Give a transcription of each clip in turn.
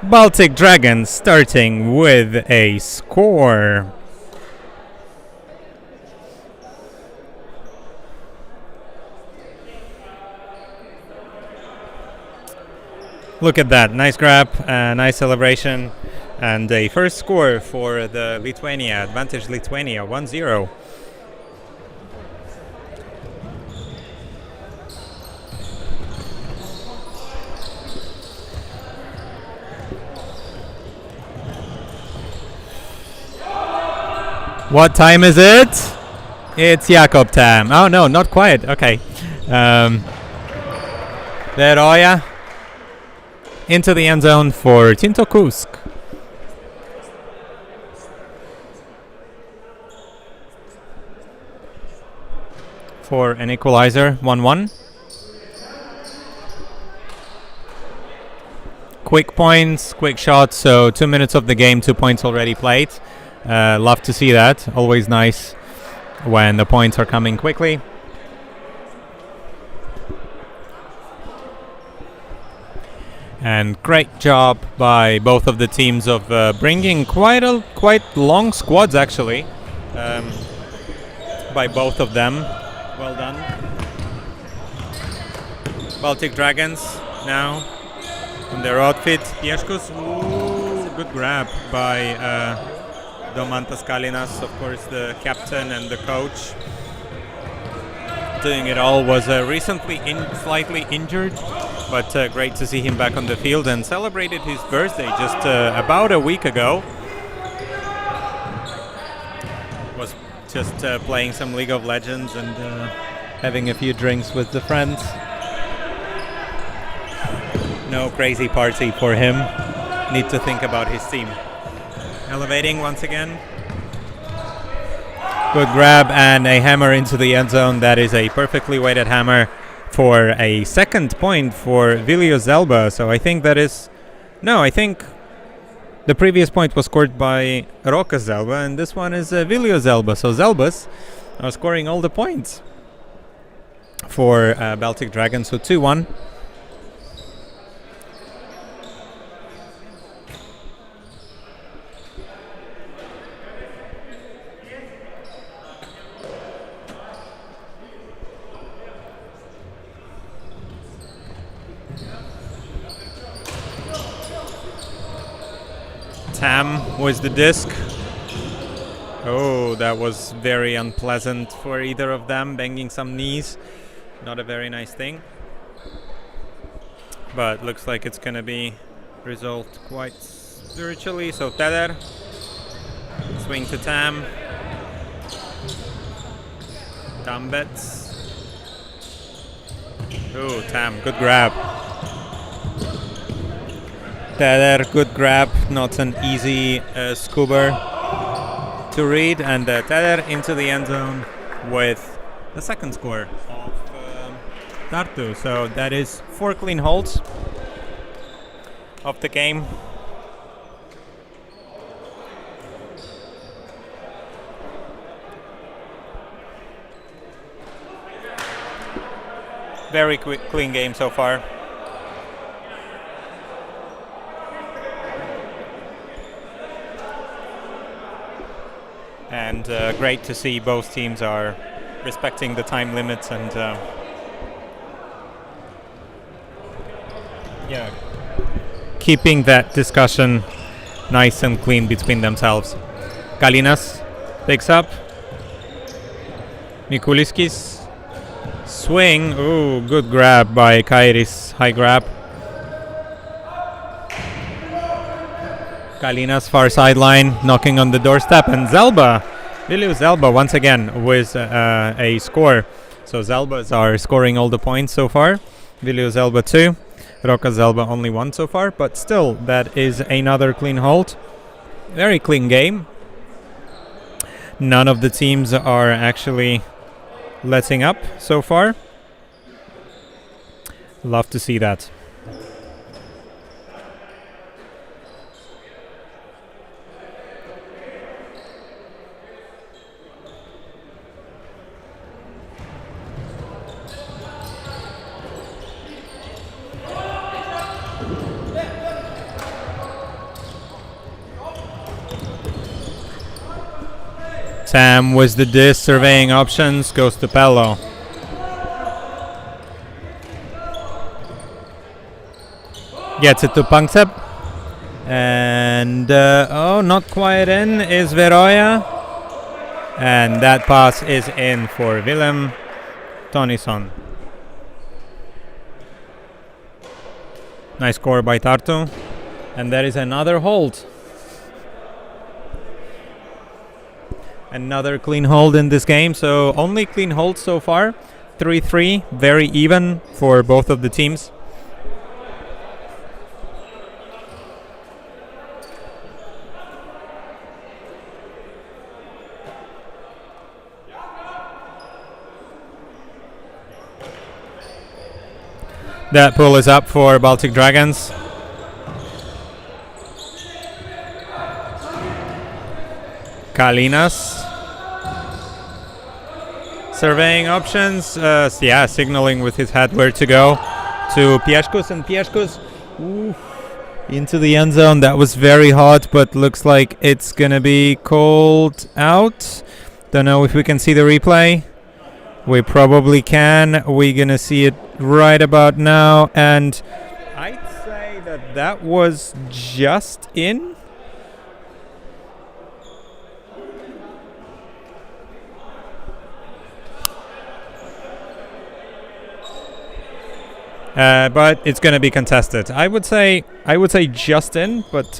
Baltic Dragons starting with a score. Look at that, nice grab, nice celebration, and a first score for the Lithuania, advantage Lithuania, 1-0. What time is it? It's Jakob time. Oh no, not quite. Okay. Veroja into the end zone for Tinto Kusk. For an equalizer, 1-1. Quick points, quick shots, so 2 minutes of the game, 2 points already played. Love to see that. Always nice when the points are coming quickly. And great job by both of the teams of bringing quite long squads actually. By both of them. Well done. Baltic Dragons now in their outfit. Pieškus, good grab by Domantas Kalinas, of course the captain and the coach. Doing it all, was recently slightly injured, but great to see him back on the field, and celebrated his birthday just about a week ago. Was just playing some League of Legends and having a few drinks with the friends. No crazy party for him. Need to think about his team. Elevating once again. Good grab and a hammer into the end zone. That is a perfectly weighted hammer for a second point for Vilnius Zelba. So I think that is... No, I think the previous point was scored by Rokas Zelba, and this one is Vilnius Zelba. So Zelbas are scoring all the points for Baltic Dragons. So 2-1. Tam was the disc. Oh, that was very unpleasant for either of them, banging some knees. Not a very nice thing. But looks like it's gonna be resolved quite spiritually. So Teder, swing to Tam. Tambets. Oh, Tam, good grab. Teder, good grab, not an easy scuba to read, and Teder into the end zone with the second score of Tartu. So that is 4 clean holds of the game. Very clean game so far. And great to see both teams are respecting the time limits and keeping that discussion nice and clean between themselves. Kalinas picks up. Mikuliskis swing. Ooh, good grab by Kairis. High grab. Kalinas far sideline, knocking on the doorstep, and Zelba, Vilnius Zelba once again with a score. So Zelbas are scoring all the points so far. Vilnius Zelba 2, Rokas Zelba only 1 so far, but still that is another clean hold. Very clean game. None of the teams are actually letting up so far. Love to see that. Tam with the disc, surveying options, goes to Pello. Gets it to Panksepp. And, not quite in is Veroya. And that pass is in for Willem Tonison. Nice score by Tartu. And there is another hold. Another clean hold in this game, so only clean holds so far. 3-3, very even for both of the teams. That pull is up for Baltic Dragons. Kalinas. Surveying options, signaling with his head where to go to Pieszkus, and Pieszkus into the end zone. That was very hot, but looks like it's gonna be called out. Don't know if we can see the replay. We probably can. We're gonna see it right about now, and I'd say that was just in. But it's going to be contested. I would say just in, but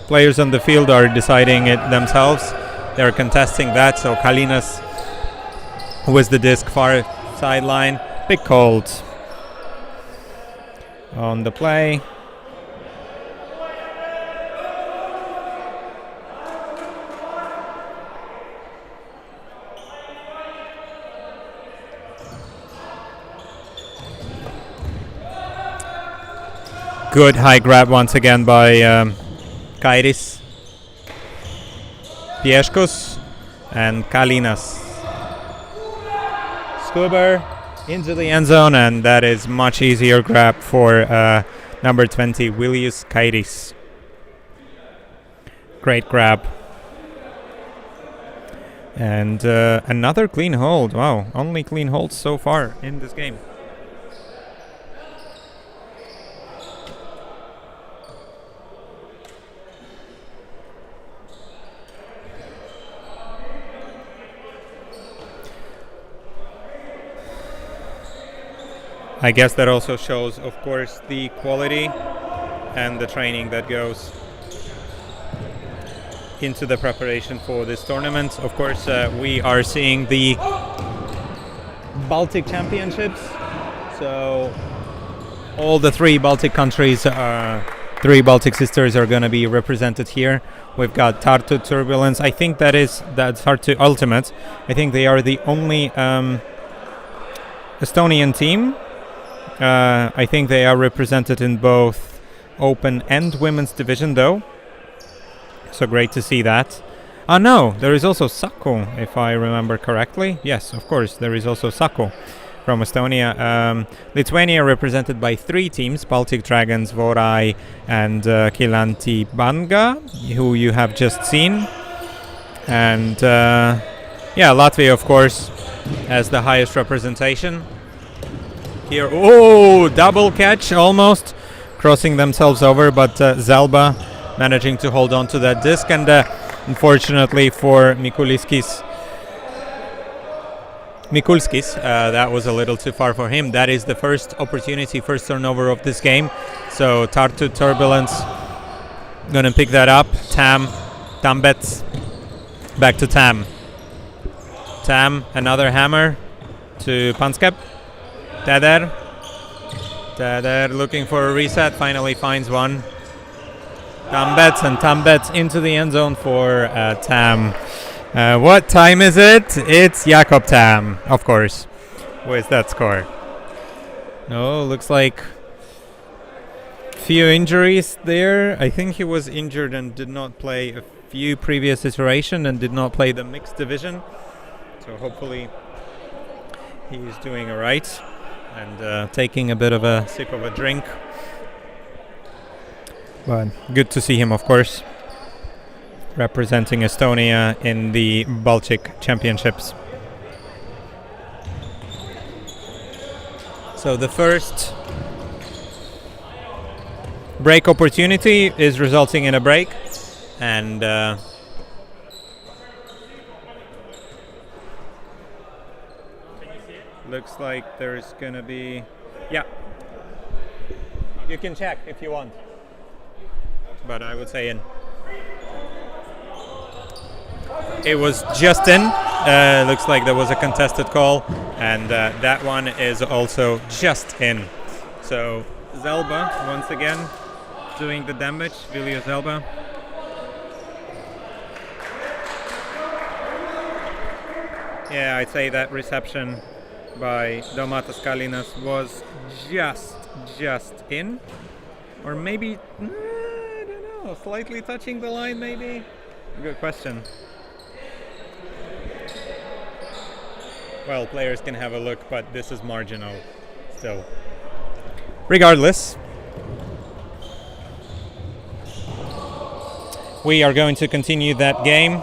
players on the field are deciding it themselves. They're contesting that. So Kalinas with the disc far sideline, big called on the play. Good high grab once again by Kairis, Pieszkus, and Kalinas. Skuber into the end zone, and that is much easier grab for number 20, Vilius Kairis. Great grab. And another clean hold. Wow, only clean holds so far in this game. I guess that also shows, of course, the quality and the training that goes into the preparation for this tournament. Of course, we are seeing the Baltic Championships. So all the three Baltic countries, three Baltic sisters are going to be represented here. We've got Tartu Turbulence. I think that's Tartu Ultimate. I think they are the only Estonian team. I think they are represented in both open and women's division, though. So great to see that. No, there is also Saku, if I remember correctly. Yes, of course, there is also Saku from Estonia. Lithuania represented by three teams: Baltic Dragons, Vorai, and Kilanti Banga, who you have just seen. And Latvia, of course, has the highest representation. Here, double catch, almost crossing themselves over, but Zalba managing to hold on to that disc, and unfortunately for Mikulskis, that was a little too far for him. That is the first turnover of this game. So Tartu Turbulence gonna pick that up. Tambets, back to Tam, another hammer to Panksepp. Teder looking for a reset, finally finds one. Tambets into the end zone for Tam. What time is it? It's Jakob Tam, of course, with that score. No, looks like few injuries there. I think he was injured and did not play a few previous iteration and did not play the mixed division. So hopefully he's doing all right and taking a bit of a sip of a drink. But good to see him, of course, representing Estonia in the Baltic Championships. So the first break opportunity is resulting in a break, and looks like there's gonna be, yeah, you can check if you want, but I would say in. It was just in. Looks like there was a contested call, and that one is also just in. So Zelba once again doing the damage. Vilija Zelba. Yeah, I'd say that reception by Domatas Kalinas was just in, or maybe I don't know, slightly touching the line, maybe. Good question. Well, players can have a look, but this is marginal still. Regardless, we are going to continue that game.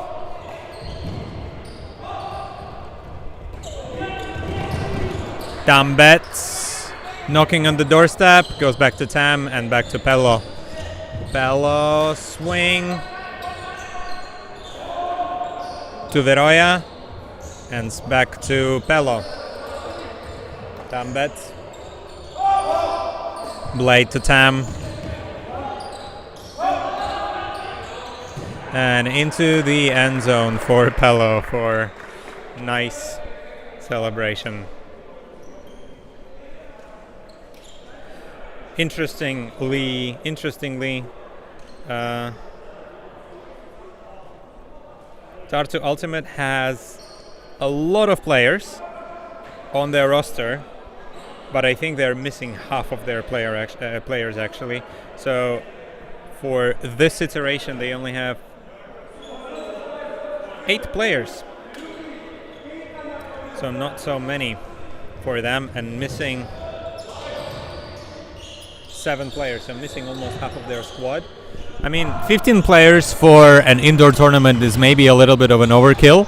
Tam bets, knocking on the doorstep, goes back to Tam and back to Pello. Pello swing to Veroja and back to Pello. Tam bets, blade to Tam and into the end zone for Pello for nice celebration. Interestingly, Tartu Ultimate has a lot of players on their roster, but I think they're missing half of their players actually. So for this iteration, they only have 8 players. So not so many for them, and missing 7 players, so missing almost half of their squad. I mean, 15 players for an indoor tournament is maybe a little bit of an overkill,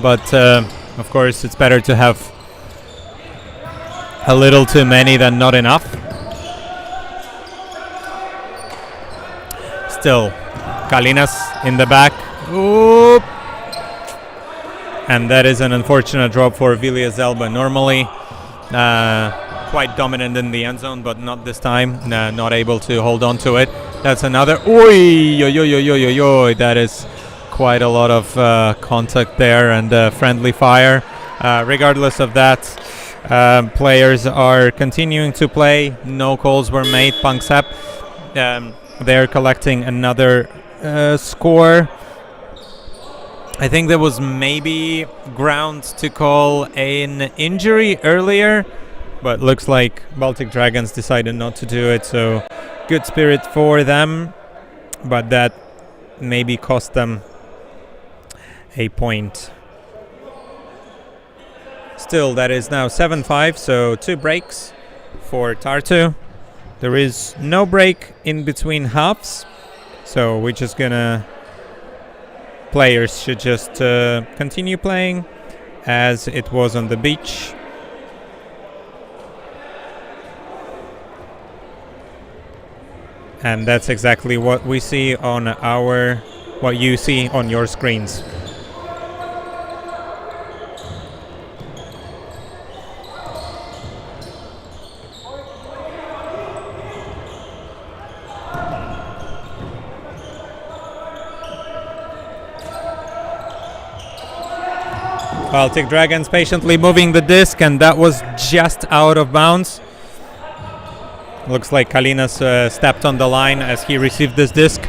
but of course it's better to have a little too many than not enough. Still, Kalinas in the back. Oop. And that is an unfortunate drop for Vilija Zelba. Normally quite dominant in the end zone, but not this time. Not able to hold on to it. That's another. Oi. That is quite a lot of contact there and friendly fire. Regardless of that, players are continuing to play. No calls were made. Pangsep, they're collecting another score. I think there was maybe grounds to call an injury earlier, but looks like Baltic Dragons decided not to do it, so good spirit for them, but that maybe cost them a point. Still, that is now 7-5, so 2 breaks for Tartu. There is no break in between halves, so we're just gonna... Players should just continue playing as it was on the beach. And that's exactly what we see on what you see on your screens. Baltic Dragons patiently moving the disc, and that was just out of bounds. Looks like Kalinas stepped on the line as he received this disc.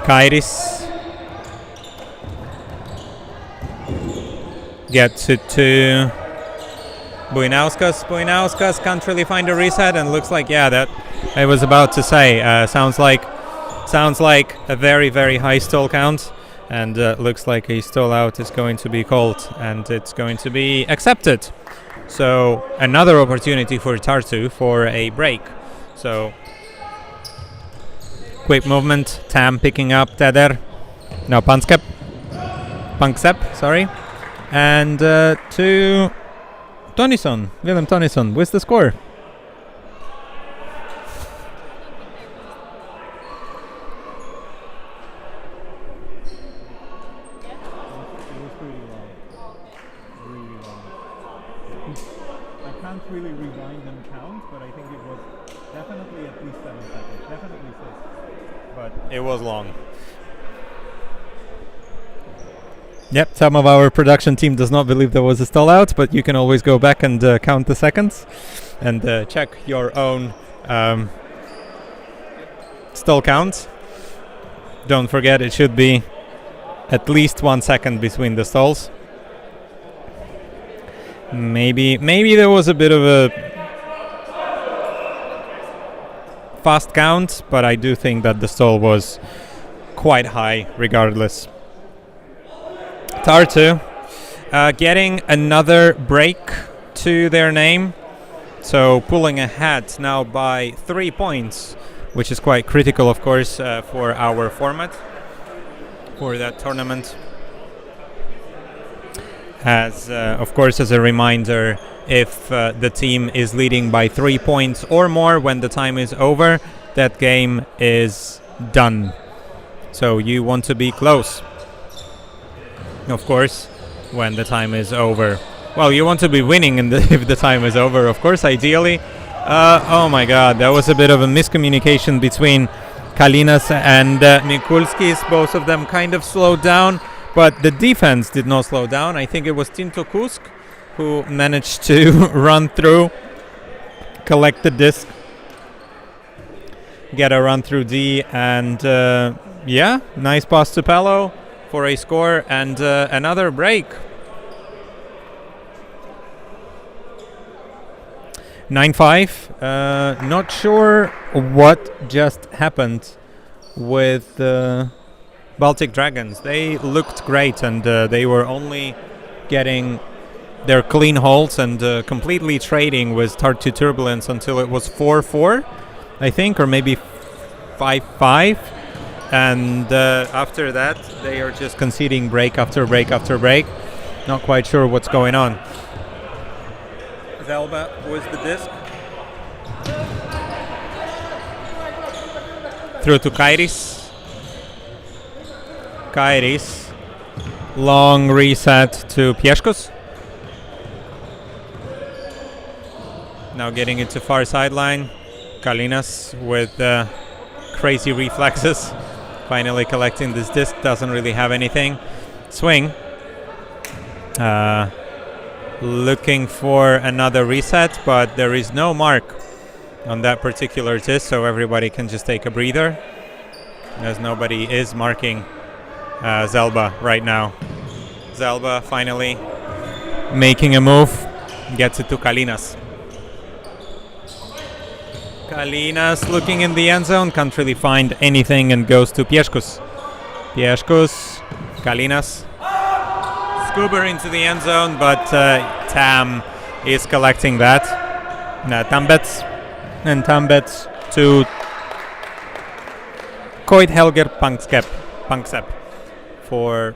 Kairis gets it to Buinauskas. Buinauskas can't really find a reset, and looks like, yeah, that I was about to say. Sounds like a very, very high stall count, and looks like a stall out is going to be called, and it's going to be accepted. So another opportunity for Tartu for a break. So quick movement, Tam picking up Teder. No, Panksep, sorry. And to Tonison, Willem Tonison, with the score. I can't really rewind and count, but I think it was definitely at least 7 seconds, definitely 6. But it was long. Yep, some of our production team does not believe there was a stall out, but you can always go back and count the seconds and check your own stall count. Don't forget, it should be at least 1 second between the stalls. Maybe there was a bit of a fast count, but I do think that the stall was quite high regardless. Tartu getting another break to their name, so pulling ahead now by 3 points, which is quite critical, of course, for our format, for that tournament. As of course, as a reminder, if the team is leading by 3 points or more when the time is over, that game is done. So you want to be close, of course, when the time is over. Well, you want to be winning if the time is over, of course, ideally. Oh my god, that was a bit of a miscommunication between Kalinas and Mikulskis. Both of them kind of slowed down, but the defense did not slow down. I think it was Tinto Kusk who managed to run through, collect the disc, get a run through D, and yeah, nice pass to Pello for a score and another break. 9-5. Not sure what just happened with the Baltic Dragons. They looked great, and they were only getting their clean holds and completely trading with Tartu Turbulence until it was 4-4, I think, or maybe 5-5. And after that, they are just conceding break after break after break. Not quite sure what's going on. Zelba with the disc. Through to Kairis. Kairis. Long reset to Pieszkus. Now getting it to far sideline. Kalinas with crazy reflexes. Finally collecting this disc. Doesn't really have anything. Swing. Looking for another reset, but there is no mark on that particular disc, so everybody can just take a breather, as nobody is marking Zelba right now. Zelba finally making a move, gets it to Kalinas. Kalinas looking in the end zone, can't really find anything, and goes to Pieszkus. Pieszkus, Kalinas. Scuba into the end zone, but Tam is collecting that. Tambets and Tambets to Koit Helger Panksep for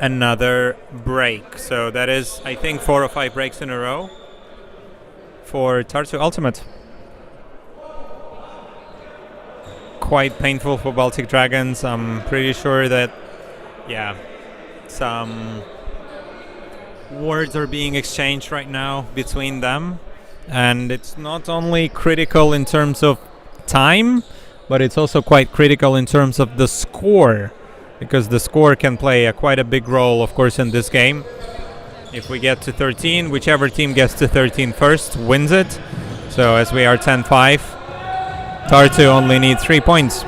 another break. So that is, I think, 4 or 5 breaks in a row for Tartu Ultimate. Quite painful for Baltic Dragons. I'm pretty sure that, yeah, some words are being exchanged right now between them, and it's not only critical in terms of time, but it's also quite critical in terms of the score, because the score can play quite a big role, of course, in this game. If we get to 13, whichever team gets to 13 first wins it. So as we are 10-5, Tartu only need 3 points.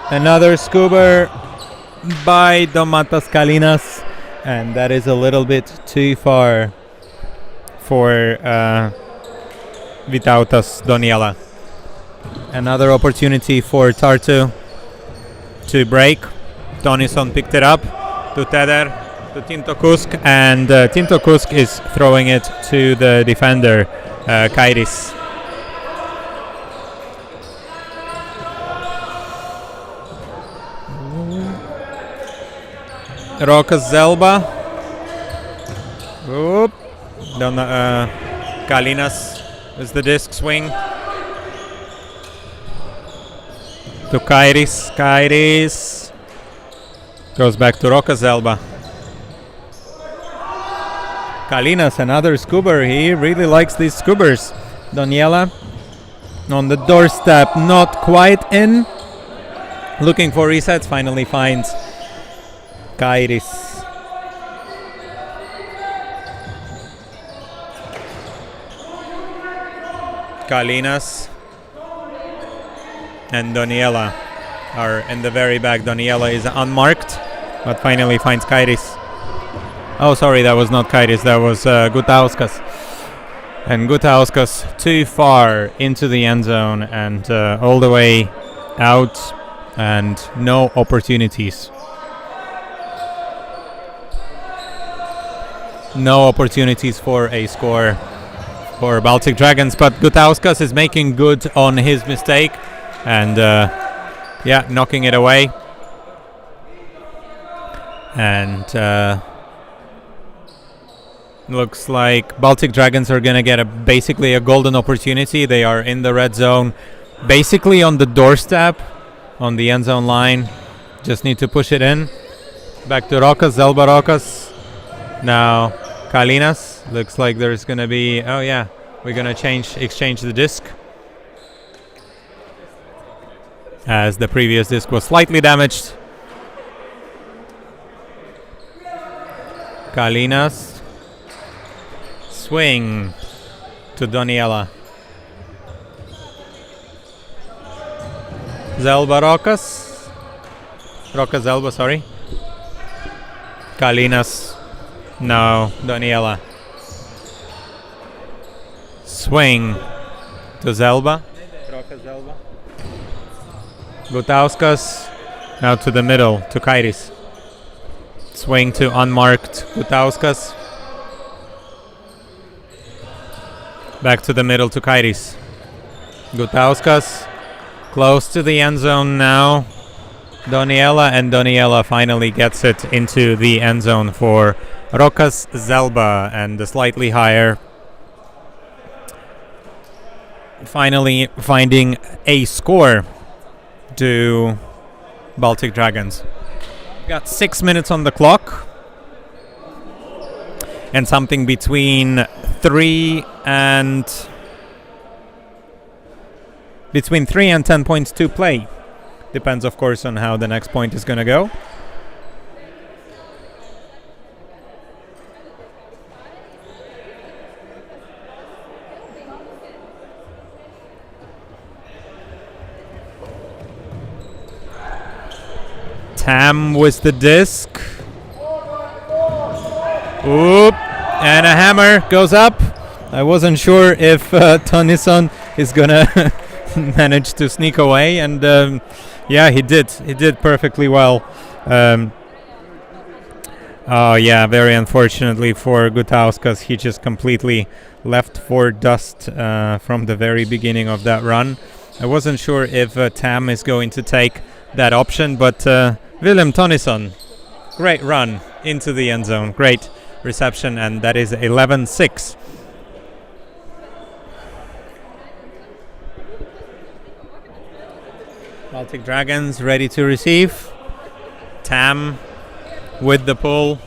Another scuba by Domatas Kalinas, and that is a little bit too far for Vytautas Doniela. Another opportunity for Tartu to break. Tonison picked it up to tether to Tinto Kusk, and Tinto Kusk is throwing it to the defender, Kairis. Rokas Zelba. Oop. Kalinas is the disc swing. To Kairis. Kairis goes back to Rokas Zelba. Kalinas, another scuba. He really likes these scubers. Doniela on the doorstep, not quite in. Looking for resets, finally finds Kairis. Kalinas and Doniela are in the very back. Doniela is unmarked, but finally finds Kairis. Oh, sorry, that was not Kairis, that was Gutauskas. And Gutauskas too far into the end zone and all the way out, and no opportunities. No opportunities for a score for Baltic Dragons, but Gutauskas is making good on his mistake and knocking it away. And looks like Baltic Dragons are gonna get basically a golden opportunity. They are in the red zone, basically on the doorstep, on the end zone line. Just need to push it in. Back to Rokas, Zelba Rokas. Now Kalinas. Looks like there's gonna be, oh yeah, we're gonna exchange the disc, as the previous disc was slightly damaged. Kalinas. Swing to Doniela. Zelba Rokas. Rokas Zelba, sorry. Kalinas. No, Doniela. Swing to Zelba. Rokas Zelba. Gutauskas. Now to the middle, to Kairis. Swing to unmarked Gutauskas. Back to the middle to Kairis. Gutauskas close to the end zone now. Doniela, and Doniela finally gets it into the end zone for Rokas Zelba, and the slightly higher. Finally finding a score to Baltic Dragons. Got 6 minutes on the clock. And something between 3 and 10 points to play. Depends, of course, on how the next point is going to go. Tam with the disc. Oop, and a hammer goes up. I wasn't sure if Tonison is gonna manage to sneak away, and yeah, he did. He did perfectly well. Oh yeah, very unfortunately for Gutauskas, he just completely left for dust from the very beginning of that run. I wasn't sure if Tam is going to take that option, but Willem Tonison, great run into the end zone, great reception, and that is 11-6. Baltic Dragons ready to receive. Tam with the pull.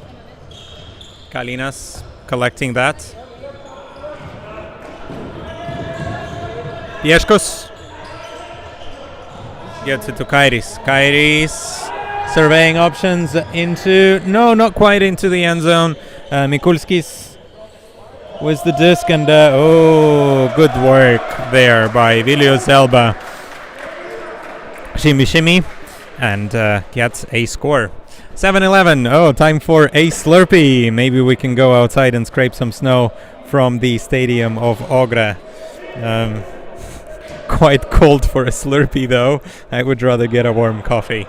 Kalinas collecting that. Pieszkos gets it to Kairis. Kairis surveying options into, no, not quite into the end zone. Mikulskis with the disc, and good work there by Vilius Zelba. Shimmy shimmy, and gets a score. 7-11. Oh, time for a Slurpee. Maybe we can go outside and scrape some snow from the stadium of Ogrē. Quite cold for a Slurpee though. I would rather get a warm coffee.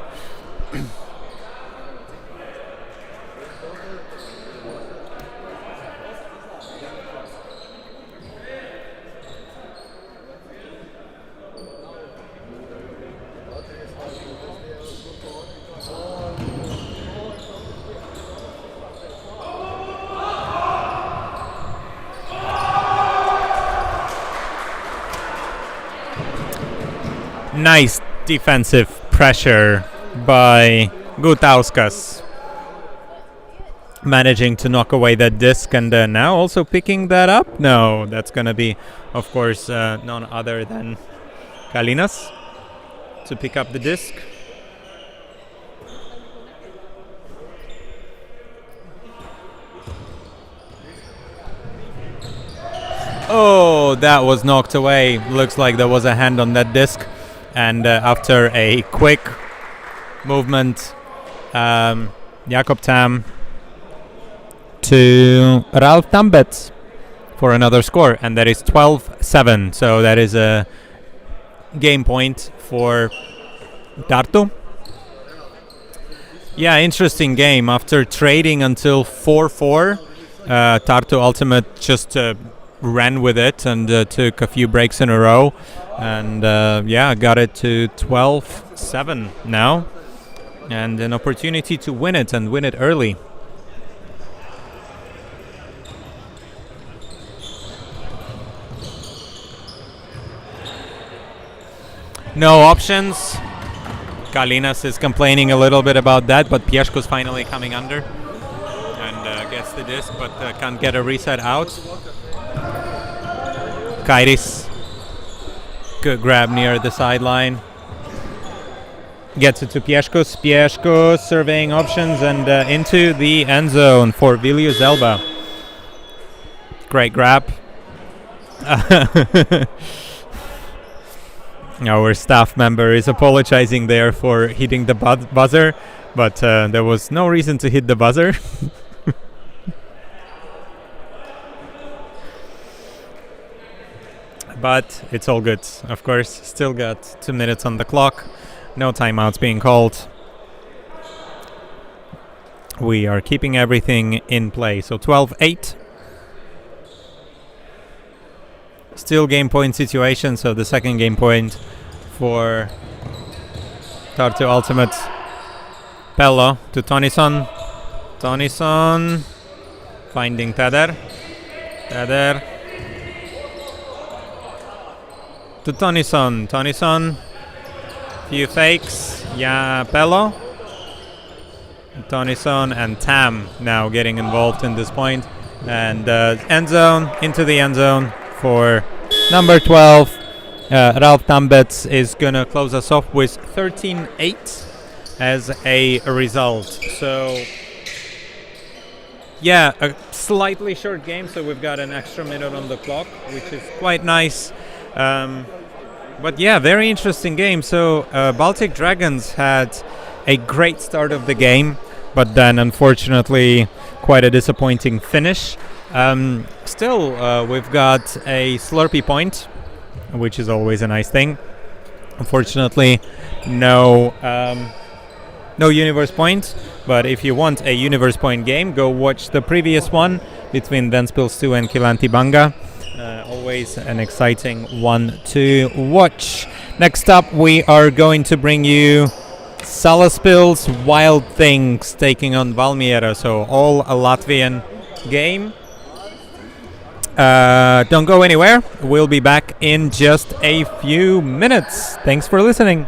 Nice defensive pressure by Gutauskas, managing to knock away that disc, and now also picking that up. No, that's going to be, of course, none other than Kalinas to pick up the disc. Oh, that was knocked away. Looks like there was a hand on that disc. And after a quick movement, Jakob Tam to Ralf Tambets for another score, and that is 12-7. So that is a game point for Tartu. Yeah, interesting game. After trading until 4-4, Tartu Ultimate just ran with it and took a few breaks in a row, and got it to 12-7 now, and an opportunity to win it, and win it early. No options. Kalinas is complaining a little bit about that, but Pieszko's finally coming under and gets the disc, but can't get a reset out. Kairis, good grab near the sideline. Gets it to Pieszkos. Pieszkos surveying options and into the end zone for Vilius Zelba. Great grab. Our staff member is apologizing there for hitting the buzzer, but there was no reason to hit the buzzer. But it's all good, of course. Still got 2 minutes on the clock. No timeouts being called. We are keeping everything in play. So 12-8. Still game point situation. So the second game point for Tartu Ultimate. Pello to Tonison. Tonison finding Teder. Teder to Tonison. Tonison. Few fakes. Yeah, Pello. Tonison and Tam now getting involved in this point. And end zone, into the end zone for number 12. Ralf Tambets is going to close us off with 13-8 as a result. So, yeah, a slightly short game, so we've got an extra minute on the clock, which is quite nice. But yeah, very interesting game. So Baltic Dragons had a great start of the game, but then unfortunately quite a disappointing finish. Still, we've got a Slurpee point, which is always a nice thing. Unfortunately, no Universe point, but if you want a Universe point game, go watch the previous one between Ventspils 2 and Kilanti Banga. Always an exciting one to watch. Next up, we are going to bring you Salaspils Wild Things taking on Valmiera. So all a Latvian game. Don't go anywhere. We'll be back in just a few minutes. Thanks for listening.